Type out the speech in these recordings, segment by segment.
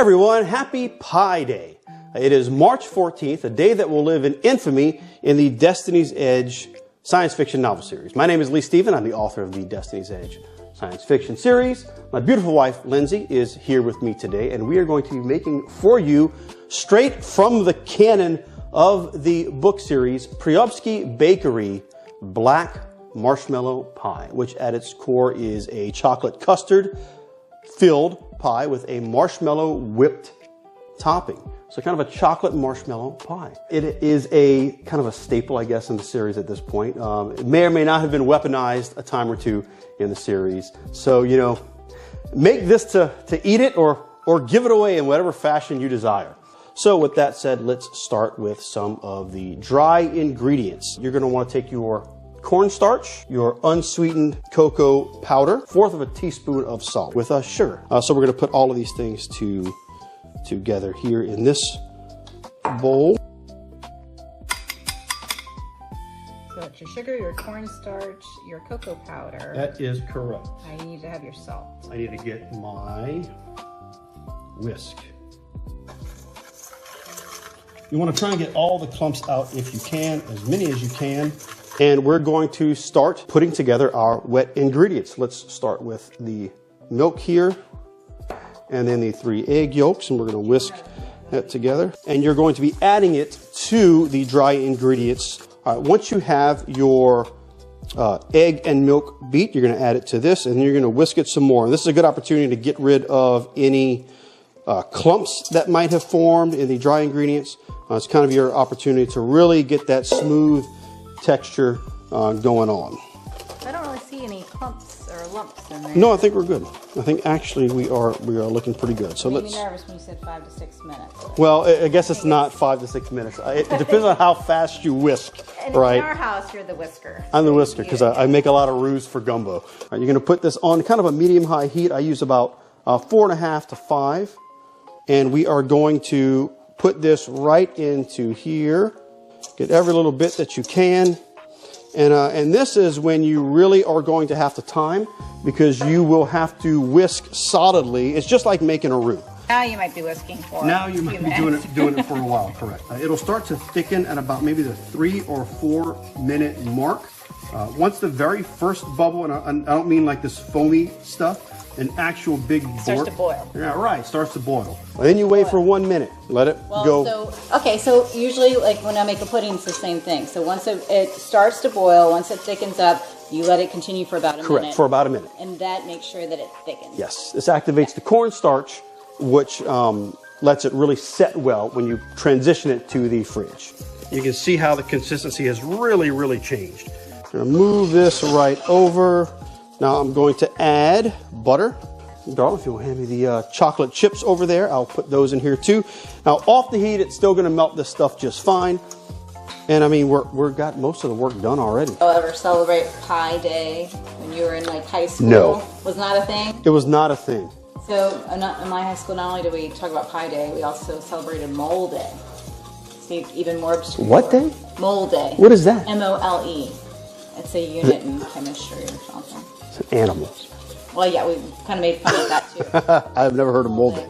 everyone, happy Pie Day. It is March 14th, a day that will live in infamy in the Destiny's Edge science fiction novel series. My name is Lee Stephen. I'm the author of the Destiny's Edge science fiction series. My beautiful wife, Lindsey, is here with me today, and we are going to be making for you, straight from the canon of the book series, Priobsky Bakery Black Marshmallow Pie, which at its core is a chocolate custard filled pie with a marshmallow whipped topping. So kind of a chocolate marshmallow pie. It is a kind of a staple, I guess, in the series at this point. It may or may not have been weaponized a time or two in the series. So, you know, make this to eat it or give it away in whatever fashion you desire. So with that said, let's start with some of the dry ingredients. You're going to want to take your cornstarch, your unsweetened cocoa powder, 1/4 of a teaspoon of salt with sugar. So we're going to put all of these things together here in this bowl. So it's your sugar, your cornstarch, your cocoa powder. That is correct. I need to have your salt. I need to get my whisk. You want to try and get all the clumps out if you can, as many as you can. And we're going to start putting together our wet ingredients. Let's start with the milk here, and then the 3 egg yolks, and we're going to whisk that together. And you're going to be adding it to the dry ingredients. All right, once you have your egg and milk beat, you're going to add it to this, and then you're going to whisk it some more. And this is a good opportunity to get rid of any clumps that might have formed in the dry ingredients. It's kind of your opportunity to really get that smooth texture going on. I don't really see any clumps or lumps in there. No, I think we're good. I think actually we are looking pretty good. So let's. Made me nervous when you said 5 to 6 minutes. Well, I guess it's not 5 to 6 minutes. It depends on how fast you whisk, and right? In our house, you're the whisker. I'm the whisker because I make a lot of roux for gumbo. All right, you're going to put this on kind of a medium-high heat. I use about 4.5 to 5, and we are going to put this right into here. Get every little bit that you can. And this is when you really are going to have to time, because you will have to whisk solidly. It's just like making a roux. Now you might be whisking for Now you might be doing it for a while, correct. It'll start to thicken at about maybe the 3 or 4 minute mark. Once the very first bubble, and I don't mean like this foamy stuff, an actual big starts to boil. Yeah, right, starts to boil. And then you wait for 1 minute. Let it go. So usually, like when I make a pudding, it's the same thing. So once it starts to boil, once it thickens up, you let it continue for about a minute. Correct, for about a minute. And that makes sure that it thickens. Yes, this activates the cornstarch, which lets it really set well when you transition it to the fridge. You can see how the consistency has really changed. I'm going to move this right over. Now I'm going to add butter. Darling, if you'll hand me the chocolate chips over there, I'll put those in here too. Now off the heat, it's still going to melt this stuff just fine. And I mean, we've got most of the work done already. Oh, ever celebrate Pie Day when you were in like high school? No. Was not a thing? It was not a thing. So in my high school, not only did we talk about Pie Day, we also celebrated Mole Day. See, even more obscure. What day? Mole Day. What is that? M-O-L-E. It's a unit in chemistry or something. It's an animal. Well, yeah, we kind of made fun of that too. I've never heard of Mole Day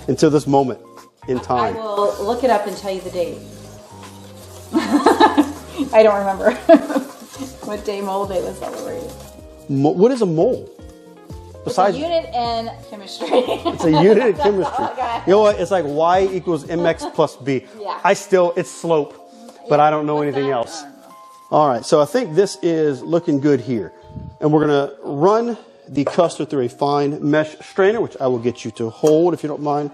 until this moment in time. I will look it up and tell you the date. I don't remember what day Mole Day was celebrated. What is a mole? Besides, it's a unit in chemistry. It's a unit in chemistry. You know what? It's like y equals mx plus b. Yeah. It's slope, but I don't know anything else. All right, so I think this is looking good here. And we're going to run the custard through a fine mesh strainer, which I will get you to hold if you don't mind,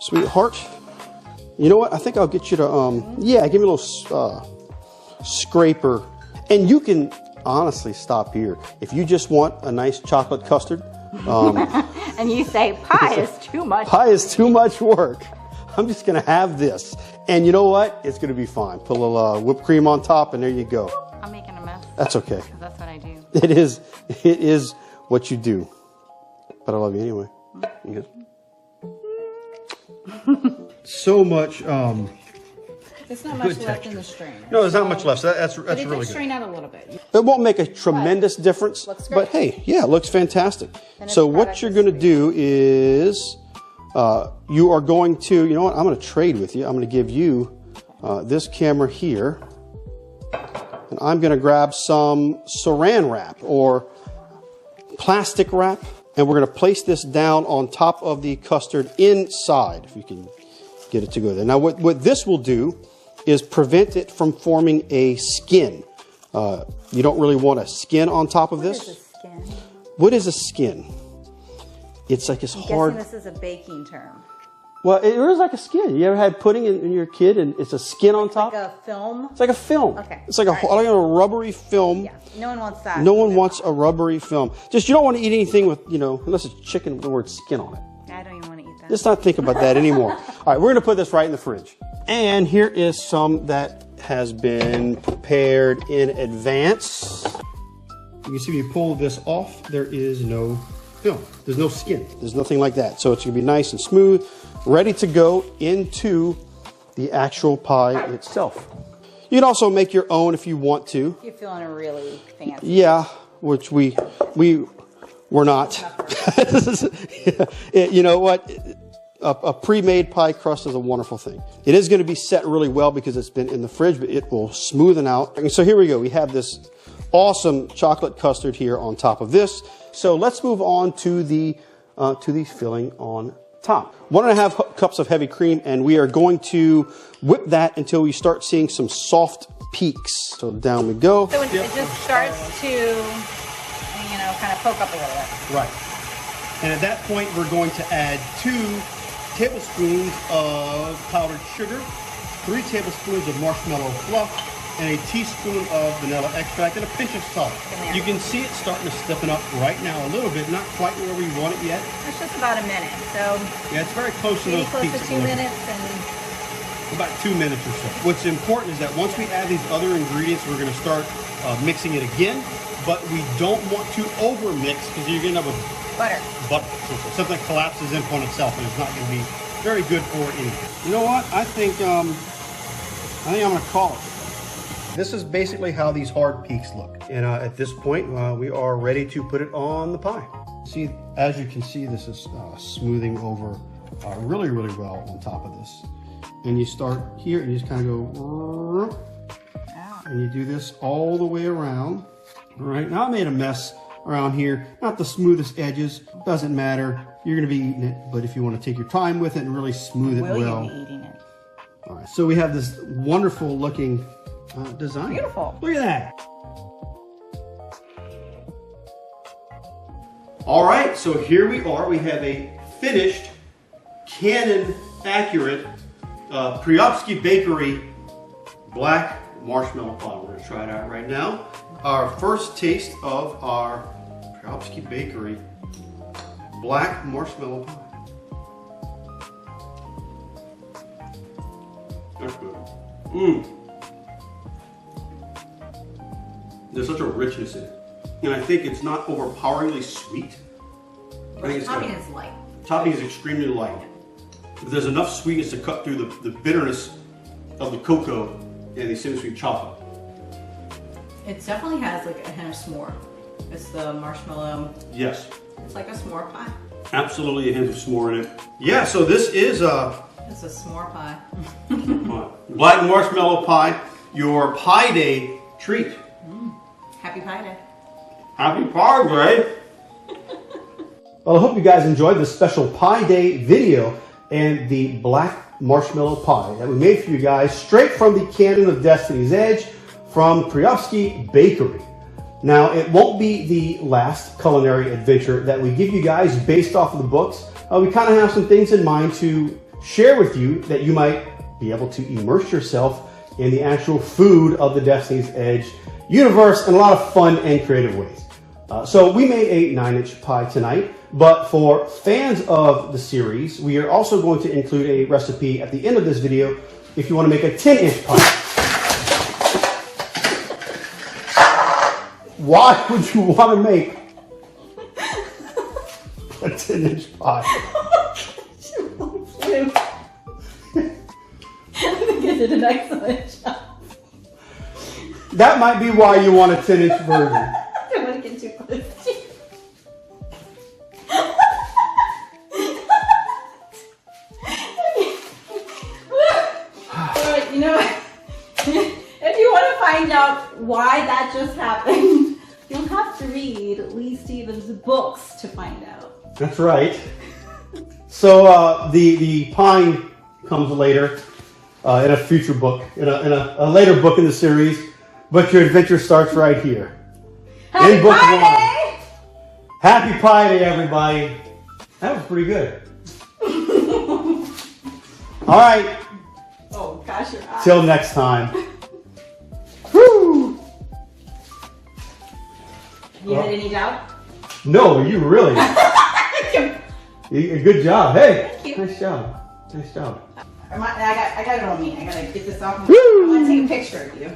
sweetheart. You know what? I think I'll get you to, yeah, give me a little scraper. And you can honestly stop here. If you just want a nice chocolate custard. And you say pie is too much. Pie is too much work. I'm just going to have this. And you know what? It's going to be fine. Put a little whipped cream on top, and there you go. I'm making a mess. That's okay. Because that's what I do. It is what you do. But I love you anyway. So much. There's not much left in the strainer. No, there's not much left. So that's really good. It Strain out a little bit. It won't make a tremendous difference. Looks great. But hey, yeah, it looks fantastic. So what you're going to do is You are going to, you know what, I'm going to trade with you. I'm going to give you this camera here. And I'm going to grab some saran wrap or plastic wrap. And we're going to place this down on top of the custard inside, if you can get it to go there. Now, what this will do is prevent it from forming a skin. You don't really want a skin on top of this. What is a skin? What is a skin? It's like this hard. I'm guessing this is a baking term. Well, it is like a skin. You ever had pudding in your kid and it's a skin on top? Like a film? It's like a film. Okay. It's like like a rubbery film. Yeah. No one wants that. No one wants a rubbery film. Just, you don't want to eat anything with, you know, unless it's chicken with the word skin on it. I don't even want to eat that. Let's not think about that anymore. All right, we're going to put this right in the fridge. And here is some that has been prepared in advance. You can see when you pull this off, there is no film. There's no skin. There's nothing like that. So it's going to be nice and smooth, ready to go into the actual pie itself. You can also make your own if you want to. You're feeling a really fancy. Yeah, which we're not. You know what? A pre-made pie crust is a wonderful thing. It is going to be set really well because it's been in the fridge, but it will smoothen out. And so here we go. We have this awesome chocolate custard here on top of this. So let's move on to the filling on top. 1.5 cups of heavy cream, and we are going to whip that until we start seeing some soft peaks. So down we go. So it just starts to, you know, kind of poke up a little bit. Right. And at that point, we're going to add 2 tablespoons of powdered sugar, 3 tablespoons of marshmallow fluff, and a teaspoon of vanilla extract, and a pinch of salt. You can see it starting to stiffen up right now a little bit, not quite where we want it yet. It's just about a minute, so yeah, it's very close to those close peaks. to 2 minutes, and about 2 minutes or so. What's important is that once we add these other ingredients, we're going to start mixing it again, but we don't want to over mix because you're going to have a butter. So something collapses in on itself, and it's not going to be very good for anything. You know what? I think I'm going to call it. This is basically how these hard peaks look. And at this point, we are ready to put it on the pie. See, as you can see, this is smoothing over really, really well on top of this. And you start here, and you just kind of go, and you do this all the way around. All right, now I made a mess around here. Not the smoothest edges, doesn't matter. You're gonna be eating it, but if you wanna take your time with it and really smooth it well. Will you be eating it? All right, so we have this wonderful looking design. Beautiful. Look at that. All right, so here we are. We have a finished, Canon accurate Priopsky Bakery Black Marshmallow Pie. We're gonna try it out right now. Our first taste of our Priopsky Bakery Black Marshmallow Pie. That's good. There's such a richness in it. And I think it's not overpoweringly sweet. The topping is light. Topping is extremely light. But there's enough sweetness to cut through the bitterness of the cocoa and the semi-sweet chocolate. It definitely has like a hint of s'more. It's the marshmallow. Yes. It's like a s'more pie. Absolutely a hint of s'more in it. Yeah, so this is It's a s'more pie. Black Marshmallow Pie, your Pie Day treat. Happy Pie Day. Happy Pie Day. Well, I hope you guys enjoyed this special Pie Day video and the Black Marshmallow Pie that we made for you guys straight from the Canon of Destiny's Edge from Priopsky Bakery. Now, it won't be the last culinary adventure that we give you guys based off of the books. We kind of have some things in mind to share with you that you might be able to immerse yourself in the actual food of the Destiny's Edge universe in a lot of fun and creative ways. So we made a 9-inch pie tonight, but for fans of the series, we are also going to include a recipe at the end of this video if you want to make a 10-inch pie. Why would you want to make a 10-inch pie? I think I did an excellent job. That might be why you want a 10-inch version. I don't want to get too close to you. find out why that just happened, you'll have to read Lee Stevens' books to find out. That's right. So the pine comes later in a future book, in a later book in the series, but your adventure starts right here. Happy Pie Day! Happy Pie Day, everybody. That was pretty good. All right. Oh gosh, your eyes. Till next time. Woo! You had any doubt? No, you really. Good job. Hey, Thank you. nice job. Nice job. I got it on me. I gotta get this off. Woo! I want to take a picture of you.